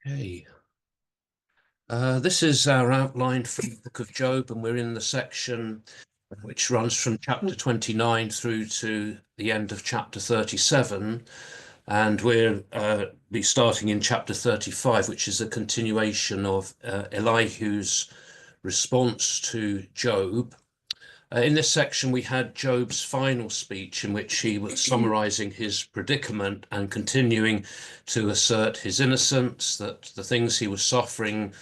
Okay. This is our outline from the book of Job, and we're in the section which runs from chapter 29 through to the end of chapter 37. And we'll be starting in chapter 35, which is a continuation of Elihu's response to Job. In this section, we had Job's final speech in which he was summarizing his predicament and continuing to assert his innocence, that the things he was suffering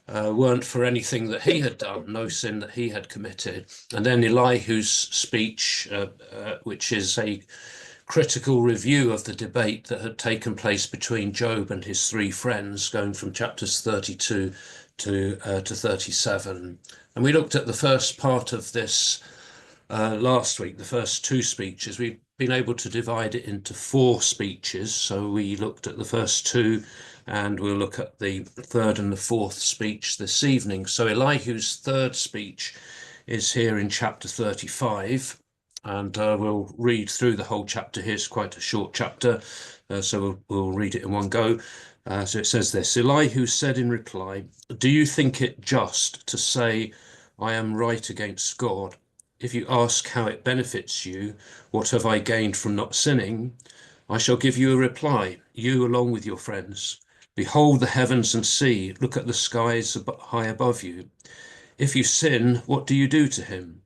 weren't for anything that he had done, no sin that he had committed. And then Elihu's speech, which is a critical review of the debate that had taken place between Job and his three friends, going from chapters 32 to 37. And we looked at the first part of this last week, the first two speeches. We've been able to divide it into four speeches. So we looked at the first two, and we'll look at the third and the fourth speech this evening. So Elihu's third speech is here in chapter 35. And we'll read through the whole chapter here. It's quite a short chapter, so we'll read it in one go. So it says this: Elihu said in reply, "Do you think it just to say, I am right against God? If you ask how it benefits you, what have I gained from not sinning? I shall give you a reply, you along with your friends. Behold the heavens and see, look at the skies high above you. If you sin, what do you do to him?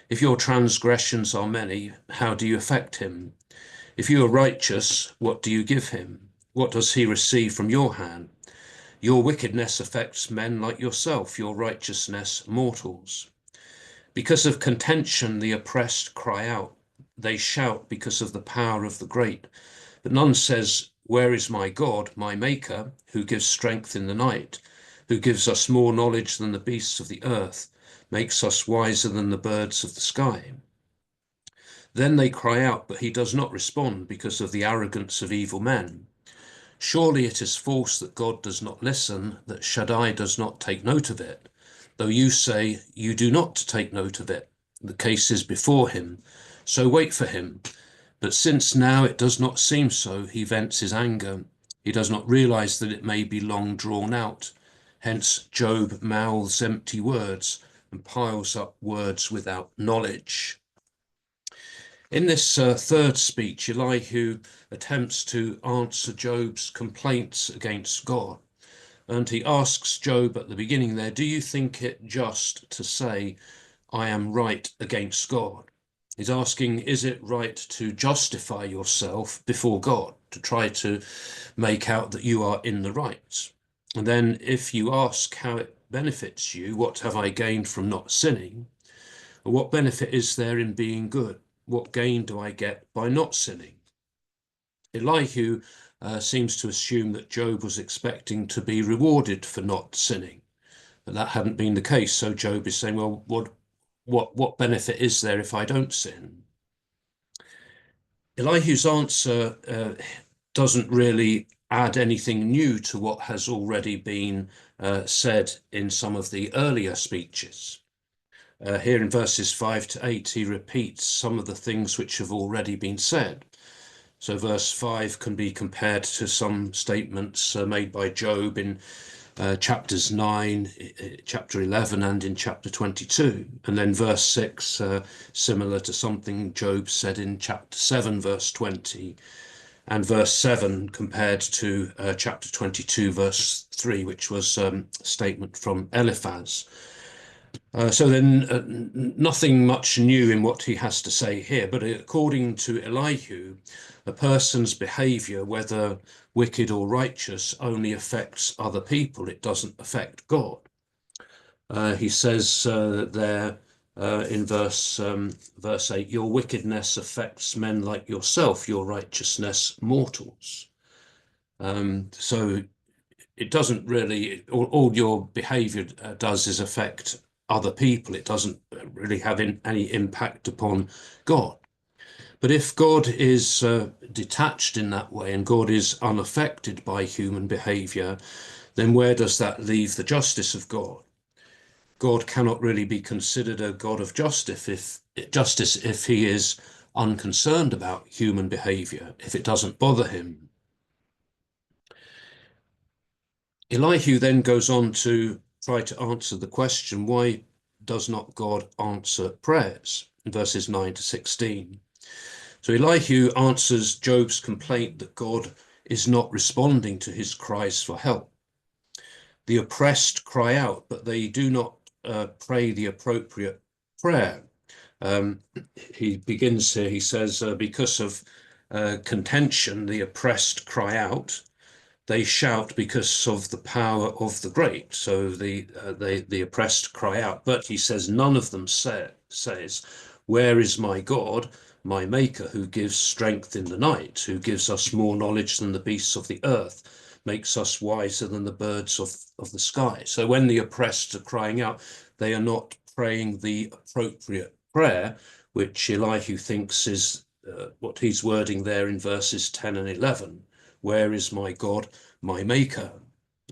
If your transgressions are many, how do you affect him? If you are righteous, what do you give him? What does he receive from your hand? Your wickedness affects men like yourself, your righteousness mortals. Because of contention, the oppressed cry out. They shout because of the power of the great. But none says, where is my God, my maker, who gives strength in the night, who gives us more knowledge than the beasts of the earth, makes us wiser than the birds of the sky? Then they cry out, but he does not respond because of the arrogance of evil men. Surely it is false that God does not listen, that Shaddai does not take note of it. Though you say you do not take note of it, the case is before him, so wait for him. But since now it does not seem so, he vents his anger. He does not realize that it may be long drawn out. Hence Job mouths empty words and piles up words without knowledge. In this third speech, Elihu attempts to answer Job's complaints against God. And he asks Job at the beginning there, do you think it just to say, I am right against God? He's asking, is it right to justify yourself before God, to try to make out that you are in the right? And then if you ask how it benefits you, what have I gained from not sinning? Or what benefit is there in being good? What gain do I get by not sinning? Elihu seems to assume that Job was expecting to be rewarded for not sinning, but that hadn't been the case. So Job is saying, well, what benefit is there if I don't sin? Elihu's answer doesn't really add anything new to what has already been said in some of the earlier speeches. Here in verses 5 to 8, he repeats some of the things which have already been said. So verse 5 can be compared to some statements made by Job in chapters 9, chapter 11, and in chapter 22. And then verse 6, similar to something Job said in chapter 7, verse 20. And verse 7 compared to chapter 22, verse 3, which was a statement from Eliphaz. So then nothing much new in what he has to say here, but according to Elihu, a person's behavior, whether wicked or righteous, only affects other people. It doesn't affect God. He says there in verse 8, your wickedness affects men like yourself, your righteousness mortals. So it doesn't really, all your behavior does is affect other people. It doesn't really have any impact upon God. But if God is detached in that way and God is unaffected by human behavior, then where does that leave the justice of God? God cannot really be considered a God of justice if he is unconcerned about human behavior, if it doesn't bother him. Elihu then goes on to try to answer the question, why does not God answer prayers? In verses 9 to 16. So Elihu answers Job's complaint that God is not responding to his cries for help. The oppressed cry out, but they do not pray the appropriate prayer. He begins here, he says, because of contention, the oppressed cry out. They shout because of the power of the great. So the oppressed cry out. But he says, none of them says, where is my God, my maker, who gives strength in the night, who gives us more knowledge than the beasts of the earth, makes us wiser than the birds of the sky. So when the oppressed are crying out, they are not praying the appropriate prayer, which Elihu thinks is what he's wording there in verses 10 and 11. Where is my God, my maker?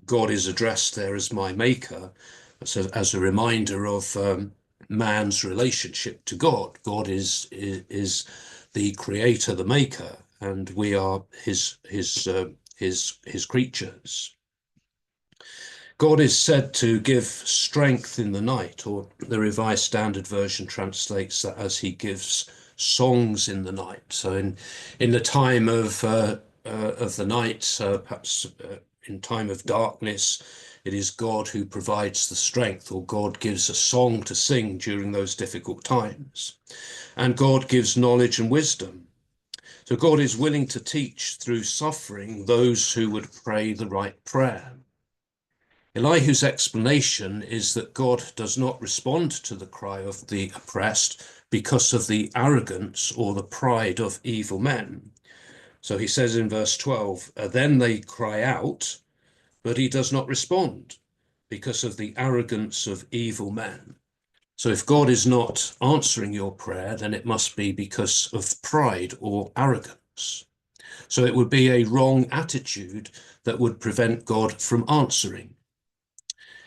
God is addressed there as my maker, as a reminder of man's relationship to God. God is the creator, the maker, and we are his creatures. God is said to give strength in the night, or the Revised Standard Version translates that as he gives songs in the night. So in the time of the night, perhaps in time of darkness, it is God who provides the strength, or God gives a song to sing during those difficult times. And God gives knowledge and wisdom. So God is willing to teach through suffering those who would pray the right prayer. Elihu's explanation is that God does not respond to the cry of the oppressed because of the arrogance or the pride of evil men. So he says in verse 12, then they cry out, but he does not respond because of the arrogance of evil men. So if God is not answering your prayer, then it must be because of pride or arrogance. So it would be a wrong attitude that would prevent God from answering.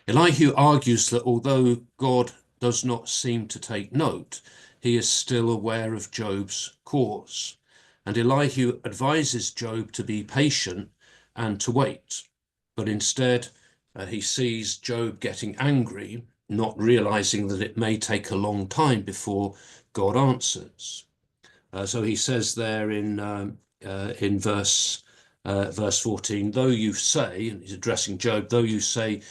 Elihu argues that although God does not seem to take note, he is still aware of Job's cause. And Elihu advises Job to be patient and to wait. But instead, he sees Job getting angry, not realizing that it may take a long time before God answers. So he says there in verse 14, though you say, and he's addressing Job, though you say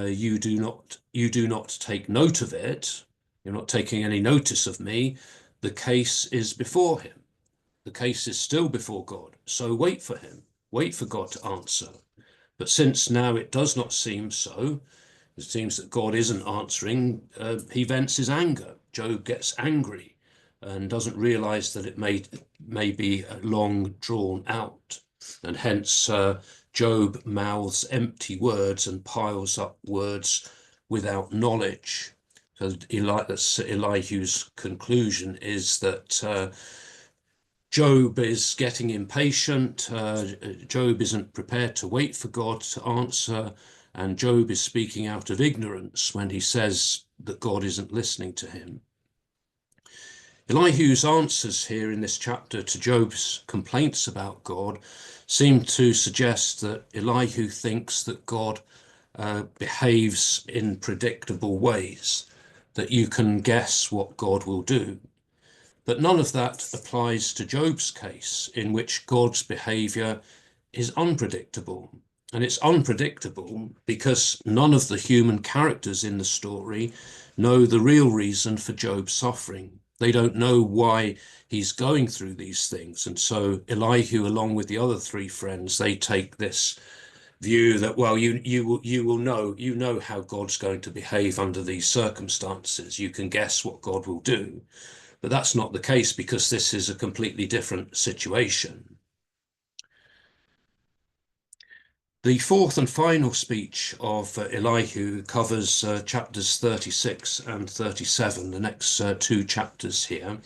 you do not take note of it, you're not taking any notice of me, the case is before him. The case is still before God. So wait for him, wait for God to answer. But since now it does not seem so, it seems that God isn't answering, he vents his anger. Job gets angry and doesn't realize that it may be long drawn out. And hence Job mouths empty words and piles up words without knowledge. So Elihu's conclusion is that Job is getting impatient. Job isn't prepared to wait for God to answer. And Job is speaking out of ignorance when he says that God isn't listening to him. Elihu's answers here in this chapter to Job's complaints about God seem to suggest that Elihu thinks that God behaves in predictable ways, that you can guess what God will do. But none of that applies to Job's case, in which God's behavior is unpredictable. And it's unpredictable because none of the human characters in the story know the real reason for Job's suffering. They don't know why he's going through these things. And so Elihu, along with the other three friends, they take this view that, well, you will know how God's going to behave under these circumstances. You can guess what God will do. But that's not the case, because this is a completely different situation. The fourth and final speech of Elihu covers chapters 36 and 37, the next two chapters here.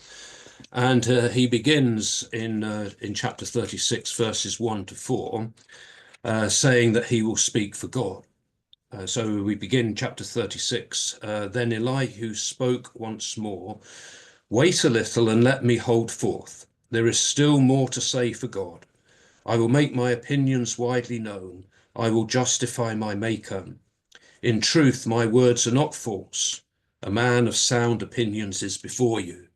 And he begins in chapter 36, verses 1 to 4, saying that he will speak for God. So we begin chapter 36. Then Elihu spoke once more. Wait a little and let me hold forth. There is still more to say for God. I will make my opinions widely known. I will justify my Maker. In truth, my words are not false. A man of sound opinions is before you.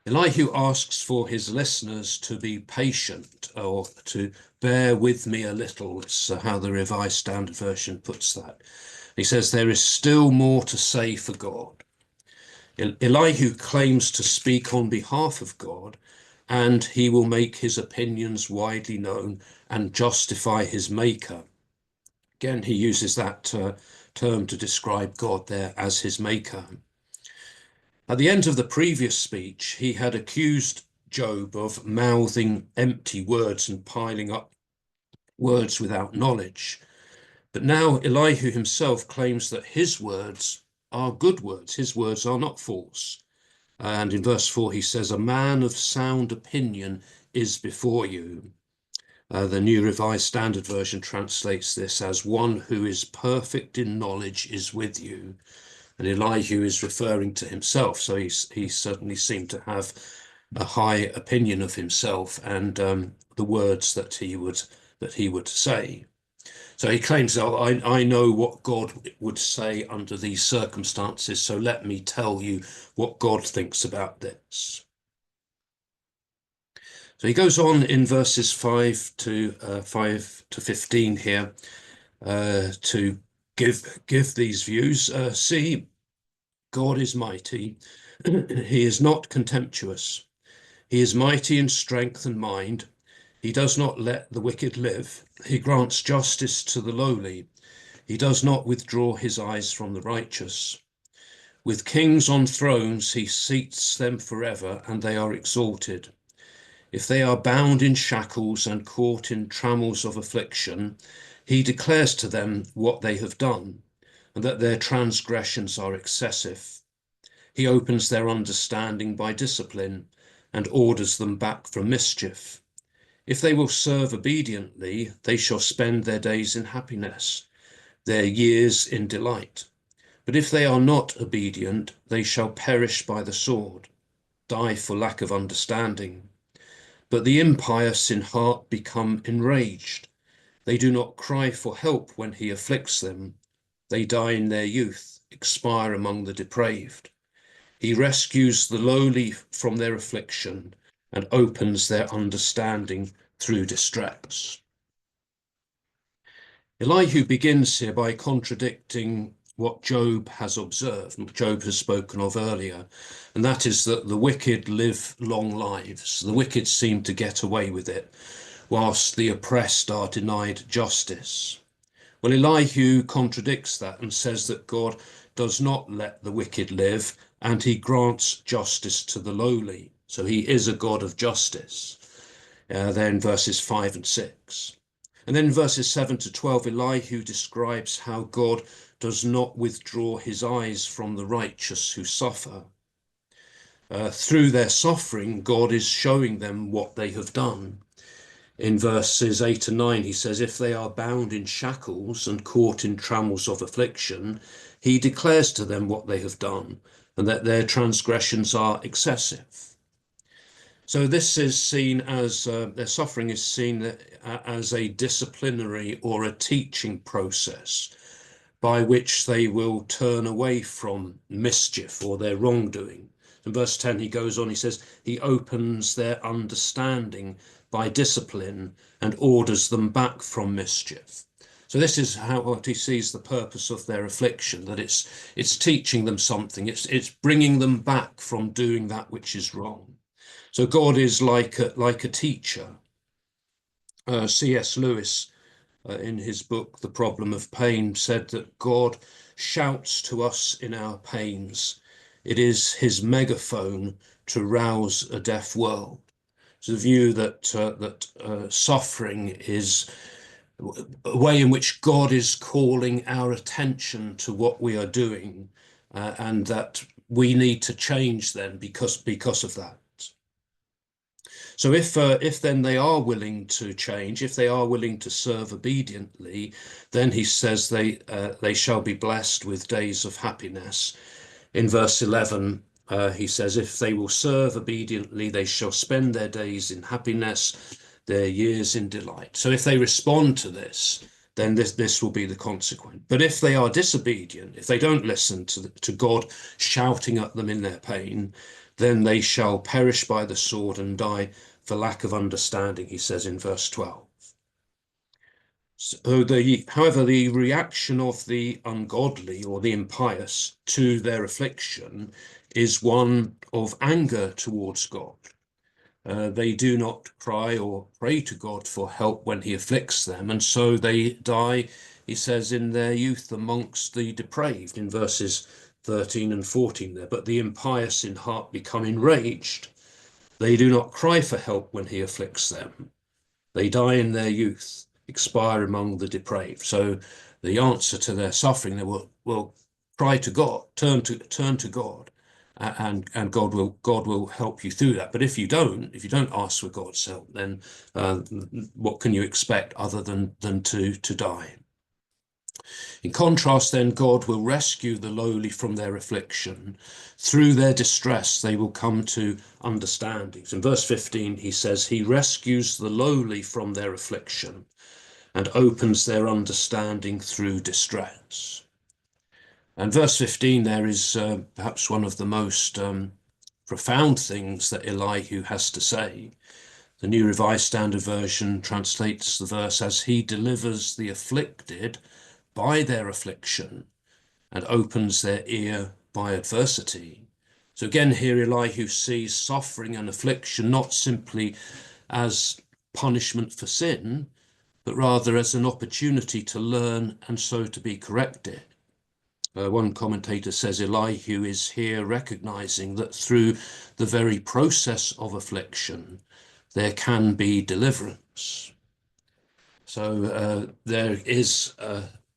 Elihu asks for his listeners to be patient, or to bear with me a little. It's how the Revised Standard Version puts that. He says there is still more to say for God. Elihu claims to speak on behalf of God, and he will make his opinions widely known and justify his Maker. Again, he uses that term to describe God there as his Maker. At the end of the previous speech, he had accused Job of mouthing empty words and piling up words without knowledge. But now Elihu himself claims that his words are good words. His words are not false. And in verse 4, he says, a man of sound opinion is before you. The New Revised Standard Version translates this as one who is perfect in knowledge is with you. And Elihu is referring to himself. So he certainly seemed to have a high opinion of himself and the words that he would say. So he claims, oh, I know what God would say under these circumstances, so let me tell you what God thinks about this. So he goes on in verses 5 to 15 here to give these views. See, God is mighty. He is not contemptuous. He is mighty in strength and mind. He does not let the wicked live. He grants justice to the lowly. He does not withdraw his eyes from the righteous. With kings on thrones, he seats them forever, and they are exalted. If they are bound in shackles and caught in trammels of affliction, he declares to them what they have done, and that their transgressions are excessive. He opens their understanding by discipline, and orders them back from mischief. If they will serve obediently, they shall spend their days in happiness, their years in delight. But if they are not obedient, they shall perish by the sword, die for lack of understanding. But the impious in heart become enraged. They do not cry for help when he afflicts them. They die in their youth, expire among the depraved. He rescues the lowly from their affliction and opens their understanding through distress. Elihu begins here by contradicting what Job has observed, and Job has spoken of earlier, and that is that the wicked live long lives. The wicked seem to get away with it, whilst the oppressed are denied justice. Well, Elihu contradicts that and says that God does not let the wicked live, and he grants justice to the lowly. So he is a God of justice. There in verses 5 and 6. And then in verses 7 to 12, Elihu describes how God does not withdraw his eyes from the righteous who suffer. Through their suffering, God is showing them what they have done. In verses 8 and 9, he says, if they are bound in shackles and caught in trammels of affliction, he declares to them what they have done, and that their transgressions are excessive. So this is seen as, their suffering is seen as a disciplinary or a teaching process by which they will turn away from mischief or their wrongdoing. In verse 10, he goes on, he says, he opens their understanding by discipline and orders them back from mischief. So this is what he sees the purpose of their affliction, that it's teaching them something. It's bringing them back from doing that which is wrong. So God is like a teacher. C.S. Lewis, in his book, The Problem of Pain, said that God shouts to us in our pains. It is his megaphone to rouse a deaf world. It's a view that suffering is a way in which God is calling our attention to what we are doing, and that we need to change then because of that. So if then they are willing to change, if they are willing to serve obediently, then he says they shall be blessed with days of happiness. In verse 11, he says, if they will serve obediently, they shall spend their days in happiness, their years in delight. So if they respond to this, then this will be the consequence. But if they are disobedient, if they don't listen to God shouting at them in their pain, then they shall perish by the sword and die for lack of understanding, he says in verse 12. So however, the reaction of the ungodly or the impious to their affliction is one of anger towards God. They do not cry or pray to God for help when he afflicts them, and so they die, he says, in their youth amongst the depraved in verses 13 and 14 there. But the impious in heart become enraged. They do not cry for help when he afflicts them. They die in their youth, expire among the depraved. So the answer to their suffering, they will cry to God, turn to God, and God will help you through that. But if you don't ask for God's help, then what can you expect other than to die? In contrast, then, God will rescue the lowly from their affliction. Through their distress, they will come to understandings. In verse 15, he says, he rescues the lowly from their affliction and opens their understanding through distress. And verse 15 there is perhaps one of the most profound things that Elihu has to say. The New Revised Standard Version translates the verse as he delivers the afflicted by their affliction and opens their ear by adversity. So again, here Elihu sees suffering and affliction not simply as punishment for sin, but rather as an opportunity to learn and so to be corrected. One commentator says Elihu is here recognizing that through the very process of affliction, there can be deliverance. So there is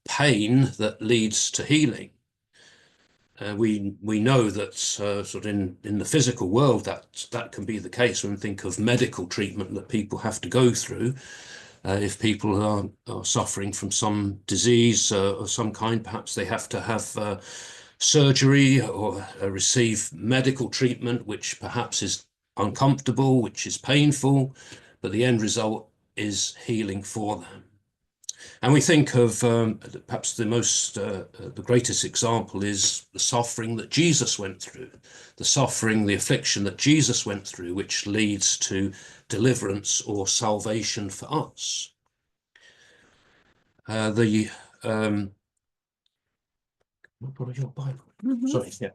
pain that leads to healing. We know that sort of in the physical world that can be the case when we think of medical treatment that people have to go through. If people are suffering from some disease of some kind, perhaps they have to have surgery or receive medical treatment, which perhaps is uncomfortable, which is painful, but the end result is healing for them. And we think of perhaps the greatest example is the suffering that Jesus went through, the affliction that Jesus went through, which leads to deliverance or salvation for us. What is your Bible? Sorry, yeah.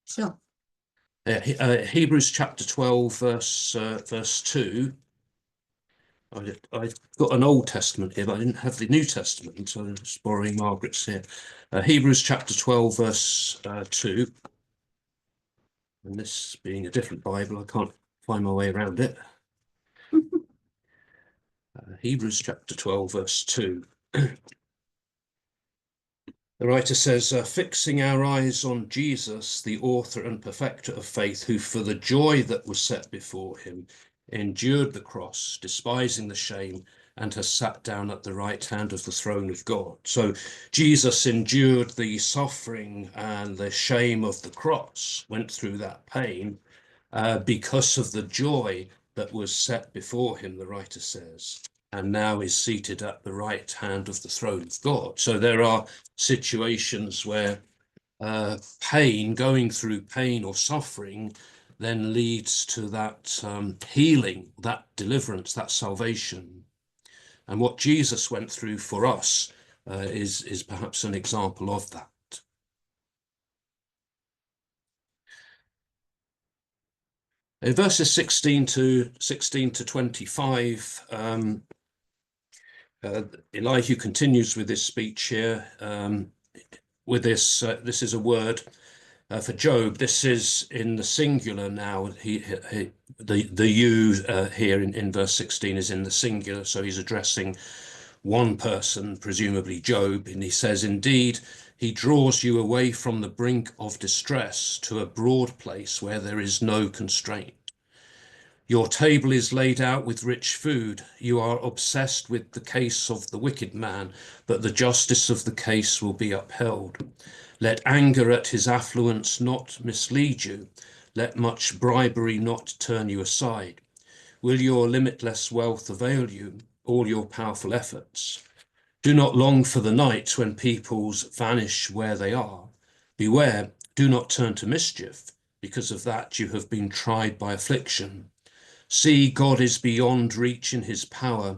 Sure. Hebrews chapter 12, verse 2. I've got an Old Testament here, but I didn't have the New Testament, so I'm just borrowing Margaret's here. Hebrews chapter 12, verse 2. And this being a different Bible, I can't find my way around it. Hebrews chapter 12, verse 2. The writer says, fixing our eyes on Jesus, the author and perfecter of faith, who for the joy that was set before him endured the cross, despising the shame, and has sat down at the right hand of the throne of God. So Jesus endured the suffering and the shame of the cross, went through that pain because of the joy that was set before him, the writer says, and now is seated at the right hand of the throne of God. So there are situations where going through pain or suffering then leads to that healing, that deliverance, that salvation. And what Jesus went through for us is perhaps an example of that. In verses 16 to 25, Elihu continues with this speech here. With this is a word for Job. This is in the singular now. The you here in verse 16 is in the singular, so he's addressing one person, presumably Job, and he says, indeed, he draws you away from the brink of distress to a broad place where there is no constraint. Your table is laid out with rich food. You are obsessed with the case of the wicked man, but the justice of the case will be upheld. Let anger at his affluence not mislead you. Let much bribery not turn you aside. Will your limitless wealth avail you, all your powerful efforts? Do not long for the night when peoples vanish where they are. Beware, do not turn to mischief. Because of that you have been tried by affliction. See, God is beyond reach in his power.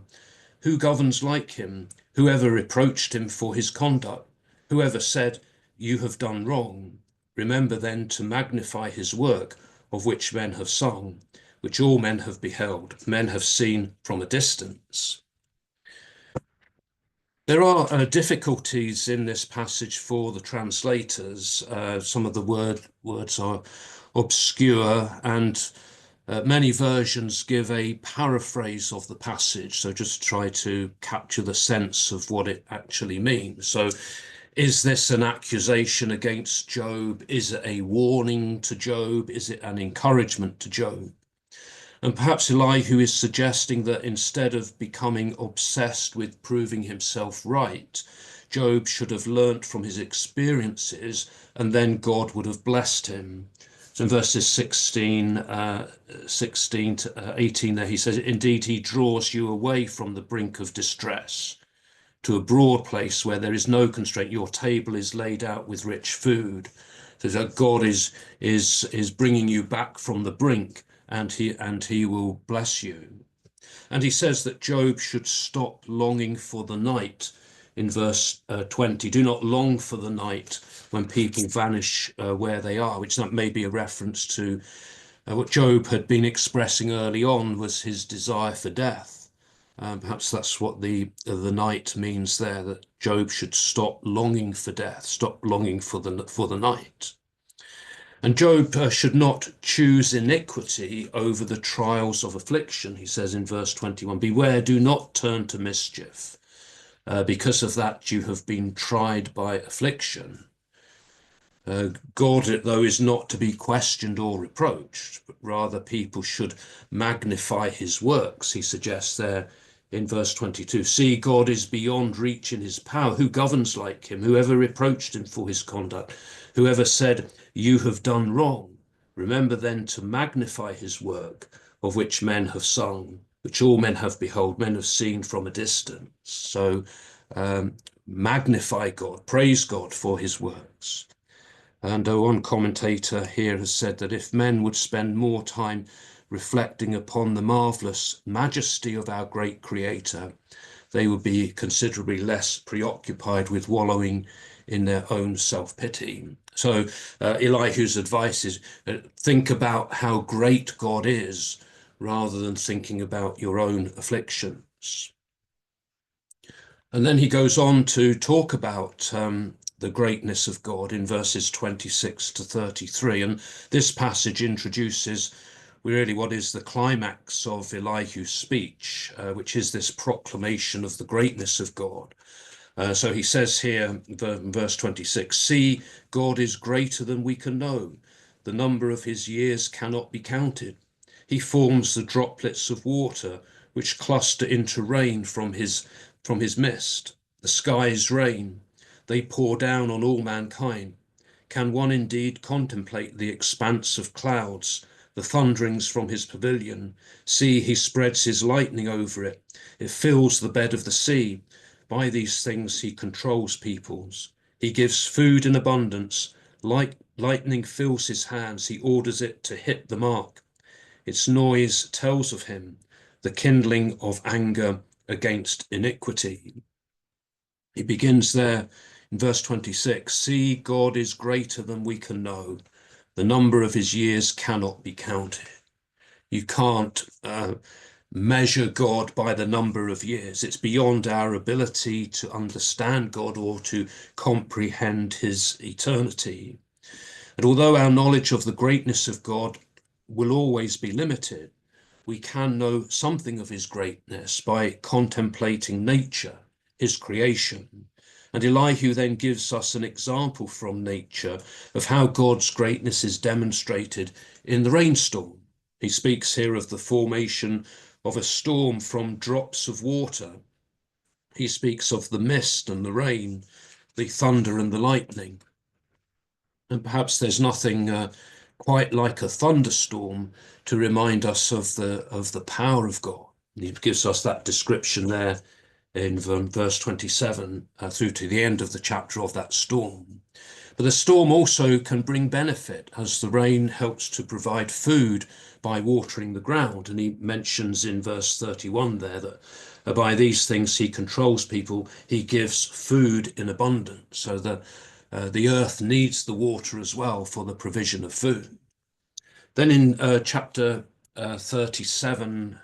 Who governs like him? Whoever reproached him for his conduct? Whoever said, you have done wrong? Remember then to magnify his work, of which men have sung, which all men have beheld, men have seen from a distance. There are difficulties in this passage for the translators. Some of the words are obscure, and many versions give a paraphrase of the passage. So just try to capture the sense of what it actually means. So is this an accusation against Job? Is it a warning to Job? Is it an encouragement to Job? And perhaps Elihu is suggesting that instead of becoming obsessed with proving himself right, Job should have learnt from his experiences, and then God would have blessed him. So in verses 16 to 18 there, he says, indeed, he draws you away from the brink of distress to a broad place where there is no constraint. Your table is laid out with rich food. So that God is bringing you back from the brink, and he will bless you. And he says that Job should stop longing for the night in verse 20. Do not long for the night when people vanish where they are, which that may be a reference to what Job had been expressing early on, was his desire for death. Perhaps that's what the night means there, that Job should stop longing for death, stop longing for the night. And Job should not choose iniquity over the trials of affliction. He says in verse 21, beware, do not turn to mischief. Because of that you have been tried by affliction. God, though, is not to be questioned or reproached, but rather people should magnify his works. He suggests there in verse 22, see, God is beyond reach in his power. Who governs like him? Whoever reproached him for his conduct? Whoever said, you have done wrong? Remember then to magnify his work, of which men have sung, which all men have beheld, men have seen from a distance. So magnify God, praise God for his works. And one commentator here has said that if men would spend more time reflecting upon the marvelous majesty of our great Creator, they would be considerably less preoccupied with wallowing in their own self-pity. So Elihu's advice is think about how great God is rather than thinking about your own afflictions. And then he goes on to talk about the greatness of God in verses 26 to 33. And this passage introduces really what is the climax of Elihu's speech, which is this proclamation of the greatness of God. So he says here in verse 26, see, God is greater than we can know. The number of his years cannot be counted. He forms the droplets of water which cluster into rain from his mist. The skies rain. They pour down on all mankind. Can one indeed contemplate the expanse of clouds, the thunderings from his pavilion? See, he spreads his lightning over it. It fills the bed of the sea. By these things he controls peoples. He gives food in abundance. Lightning fills his hands. He orders it to hit the mark. Its noise tells of him, the kindling of anger against iniquity. He begins there in verse 26, see, God is greater than we can know. The number of his years cannot be counted. You can't measure God by the number of years. It's beyond our ability to understand God or to comprehend his eternity. And although our knowledge of the greatness of God will always be limited, we can know something of his greatness by contemplating nature, his creation. And Elihu then gives us an example from nature of how God's greatness is demonstrated in the rainstorm. He speaks here of the formation of a storm from drops of water. He speaks of the mist and the rain, the thunder and the lightning. And perhaps there's nothing quite like a thunderstorm to remind us of the power of God. He gives us that description there in verse 27 through to the end of the chapter of that storm. But the storm also can bring benefit, as the rain helps to provide food by watering the ground. And he mentions in verse 31 there that by these things he controls people, he gives food in abundance. So the earth needs the water as well for the provision of food. Then in chapter 37,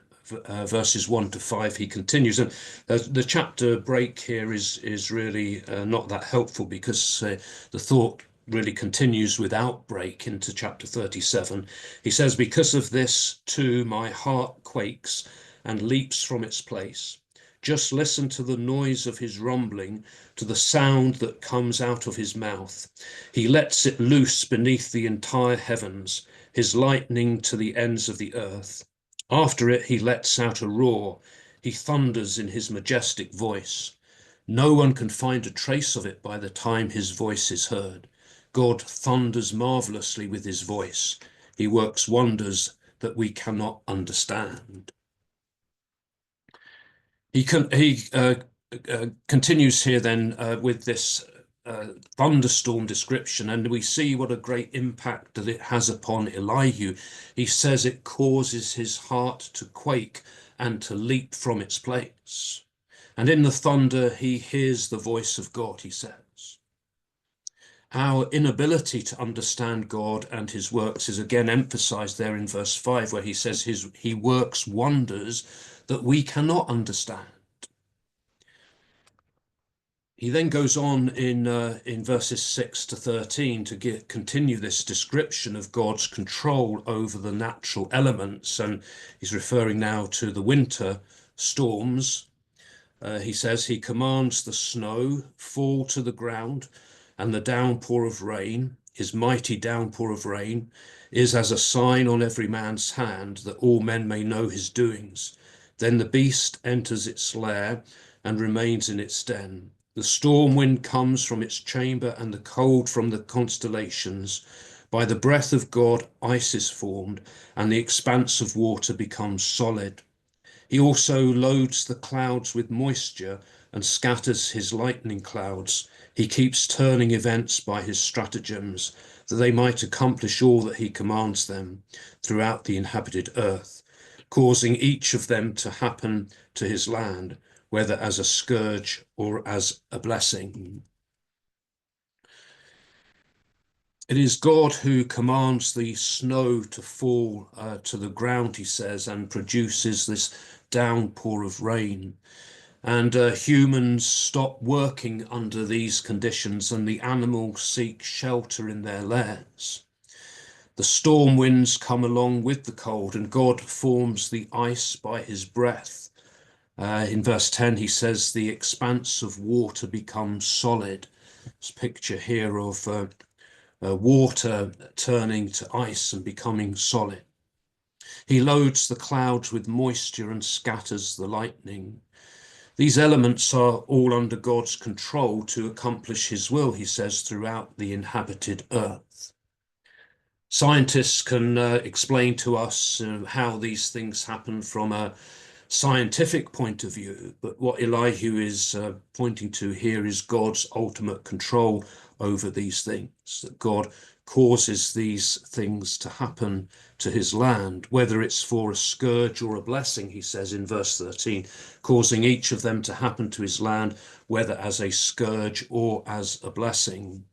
verses 1 to 5, he continues. And the chapter break here is really not that helpful, because the thought really continues without break into chapter 37. He says, "Because of this too, my heart quakes and leaps from its place. Just listen to the noise of his rumbling, to the sound that comes out of his mouth. He lets it loose beneath the entire heavens, his lightning to the ends of the earth. After it, he lets out a roar. He thunders in his majestic voice. No one can find a trace of it by the time his voice is heard. God thunders marvelously with his voice. He works wonders that we cannot understand." He continues here then with this thunderstorm description, and we see what a great impact that it has upon Elihu. He says it causes his heart to quake and to leap from its place. And in the thunder, he hears the voice of God, he says. Our inability to understand God and his works is again emphasized there in verse 5, where he says he works wonders that we cannot understand. He then goes on in verses 6 to 13 to continue this description of God's control over the natural elements, and he's referring now to the winter storms. He says he commands the snow fall to the ground, and the downpour of rain, his mighty downpour of rain, is as a sign on every man's hand, that all men may know his doings. Then the beast enters its lair and remains in its den. The storm wind comes from its chamber, and the cold from the constellations. By the breath of God, ice is formed, and the expanse of water becomes solid. He also loads the clouds with moisture and scatters his lightning clouds. He keeps turning events by his stratagems, that they might accomplish all that he commands them throughout the inhabited earth, causing each of them to happen to his land, whether as a scourge or as a blessing. It is God who commands the snow to fall to the ground, he says, and produces this downpour of rain. And humans stop working under these conditions, and the animals seek shelter in their lairs. The storm winds come along with the cold, and God forms the ice by his breath. In verse 10, he says, the expanse of water becomes solid. This picture here of water turning to ice and becoming solid. He loads the clouds with moisture and scatters the lightning. These elements are all under God's control to accomplish his will, he says, throughout the inhabited earth. Scientists can explain to us how these things happen from a scientific point of view, but what Elihu is pointing to here is God's ultimate control over these things, that God causes these things to happen to his land, whether it's for a scourge or a blessing, he says in verse 13, causing each of them to happen to his land, whether as a scourge or as a blessing.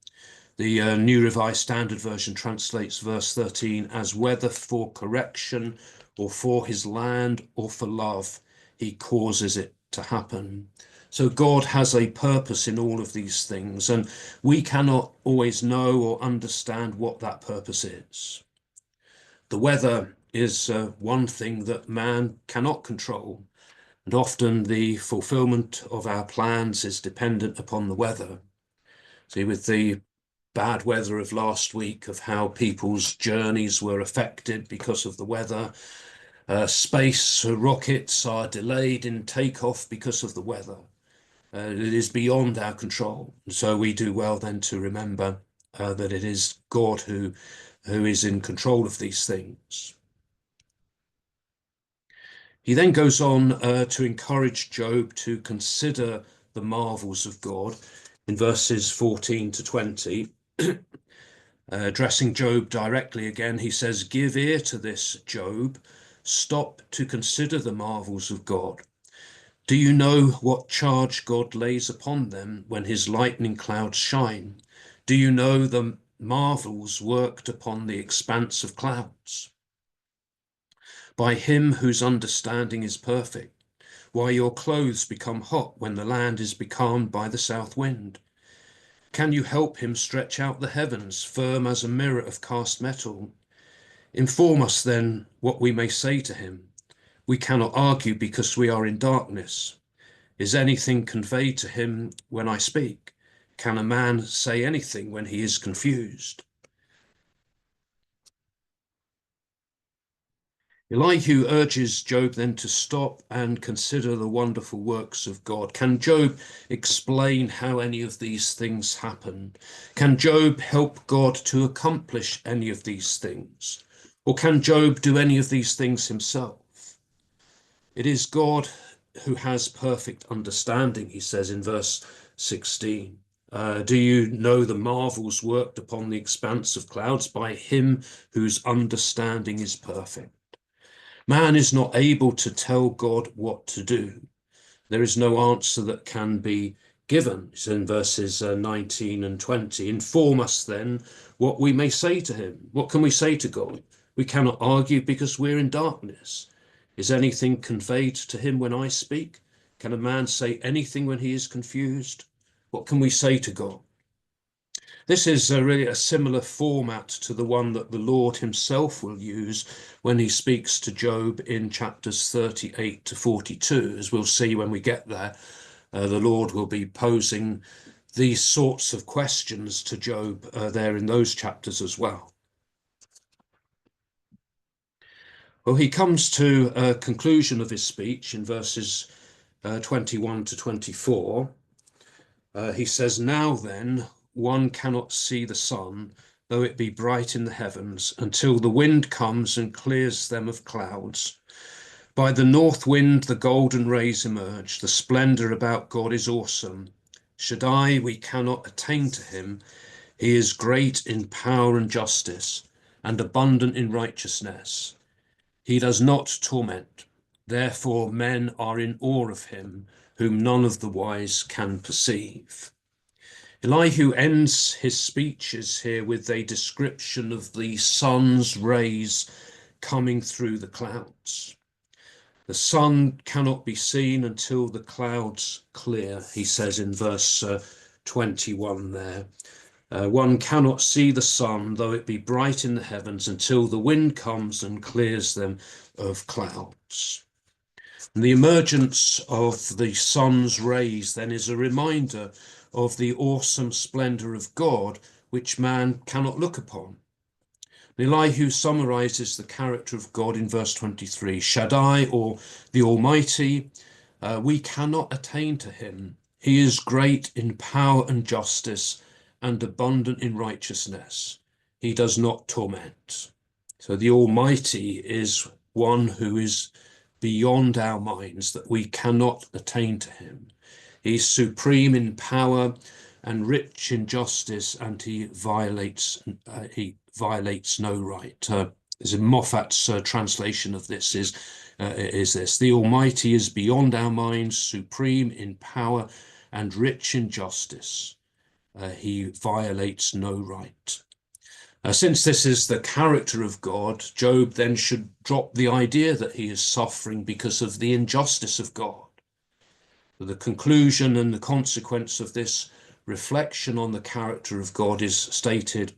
The New Revised Standard Version translates verse 13 as whether for correction or for his land or for love, he causes it to happen. So God has a purpose in all of these things, and we cannot always know or understand what that purpose is. The weather is one thing that man cannot control, and often the fulfillment of our plans is dependent upon the weather. See, with the bad weather of last week, of how people's journeys were affected because of the weather. Space rockets are delayed in takeoff because of the weather. It is beyond our control. So we do well then to remember that it is God who who is in control of these things. He then goes on to encourage Job to consider the marvels of God in verses 14 to 20. Addressing Job directly again, he says, "Give ear to this, Job. Stop to consider the marvels of God. Do you know what charge God lays upon them when his lightning clouds shine? Do you know the marvels worked upon the expanse of clouds? By him whose understanding is perfect, why your clothes become hot when the land is becalmed by the south wind. Can you help him stretch out the heavens, firm as a mirror of cast metal? Inform us then what we may say to him. We cannot argue because we are in darkness. Is anything conveyed to him when I speak? Can a man say anything when he is confused?" Elihu urges Job then to stop and consider the wonderful works of God. Can Job explain how any of these things happen? Can Job help God to accomplish any of these things? Or can Job do any of these things himself? It is God who has perfect understanding, he says in verse 16. Do you know the marvels worked upon the expanse of clouds by him whose understanding is perfect? Man is not able to tell God what to do. There is no answer that can be given. It's in verses 19 and 20. Inform us then what we may say to him. What can we say to God? We cannot argue because we're in darkness. Is anything conveyed to him when I speak? Can a man say anything when he is confused? What can we say to God? This is really a similar format to the one that the Lord himself will use when he speaks to Job in chapters 38 to 42. As we'll see when we get there, the Lord will be posing these sorts of questions to Job there in those chapters as well. Well, he comes to a conclusion of his speech in verses 21 to 24. He says, "Now then, one cannot see the sun, though it be bright in the heavens, until the wind comes and clears them of clouds. By the north wind the golden rays emerge. The splendor about God is awesome. Shaddai, we cannot attain to him. He is great in power and justice, and abundant in righteousness. He does not torment. Therefore men are in awe of him, whom none of the wise can perceive." Elihu ends his speeches here with a description of the sun's rays coming through the clouds. The sun cannot be seen until the clouds clear, he says in verse 21 there. One cannot see the sun, though it be bright in the heavens, until the wind comes and clears them of clouds. And the emergence of the sun's rays then is a reminder of the awesome splendor of God, which man cannot look upon. Elihu summarizes the character of God in verse 23. Shaddai, or the Almighty, we cannot attain to him. He is great in power and justice and abundant in righteousness. He does not torment. So the Almighty is one who is beyond our minds, that we cannot attain to him. He's supreme in power and rich in justice, and he violates no right. There's a Moffat's translation of this is this: the Almighty is beyond our minds, supreme in power and rich in justice. He violates no right. Since this is the character of God, Job then should drop the idea that he is suffering because of the injustice of God. The conclusion and the consequence of this reflection on the character of God is stated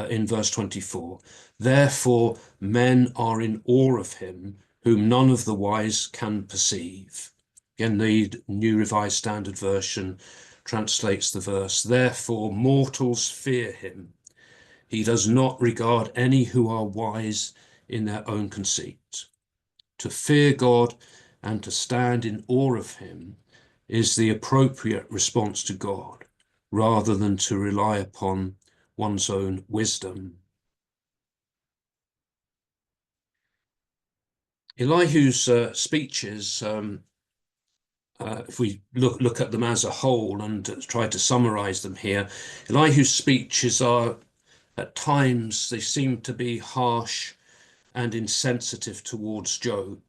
in verse 24. Therefore, men are in awe of him, whom none of the wise can perceive. Again, the New Revised Standard Version translates the verse, therefore mortals fear him. He does not regard any who are wise in their own conceit. To fear God and to stand in awe of him is the appropriate response to God, rather than to rely upon one's own wisdom. Elihu's speeches, if we look at them as a whole and try to summarize them here, Elihu's speeches are, at times, they seem to be harsh and insensitive towards Job.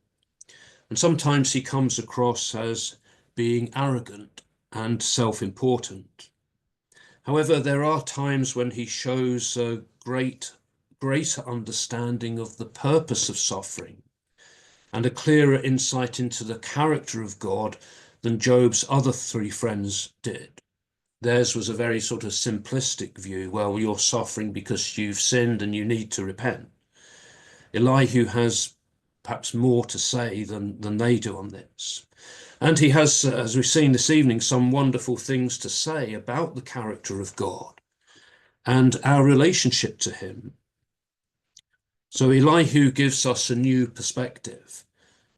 And sometimes he comes across as being arrogant and self-important. However, there are times when he shows a greater understanding of the purpose of suffering and a clearer insight into the character of God than Job's other three friends did. Theirs was a very sort of simplistic view. Well, you're suffering because you've sinned and you need to repent. Elihu has perhaps more to say than they do on this. And he has, as we've seen this evening, some wonderful things to say about the character of God and our relationship to him. So Elihu gives us a new perspective,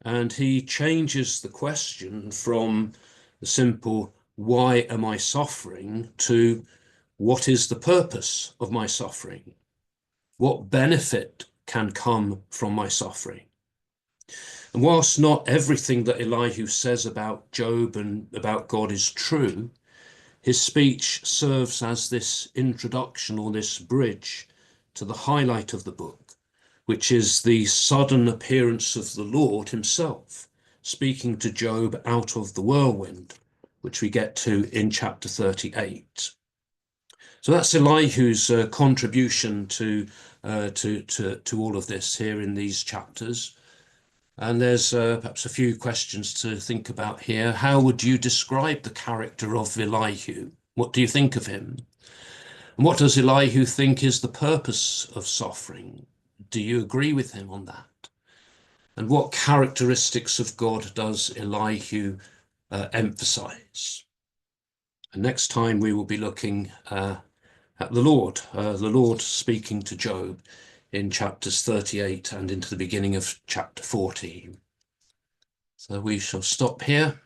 and he changes the question from the simple, why am I suffering, to what is the purpose of my suffering? What benefit can come from my suffering? And whilst not everything that Elihu says about Job and about God is true, his speech serves as this introduction or this bridge to the highlight of the book, which is the sudden appearance of the Lord himself, speaking to Job out of the whirlwind, which we get to in chapter 38. So that's Elihu's contribution to all of this here in these chapters. And there's perhaps a few questions to think about here. How would you describe the character of Elihu? What do you think of him? And what does Elihu think is the purpose of suffering? Do you agree with him on that? And what characteristics of God does Elihu emphasize? And next time we will be looking at the Lord speaking to Job in chapters 38 and into the beginning of chapter 40. So we shall stop here.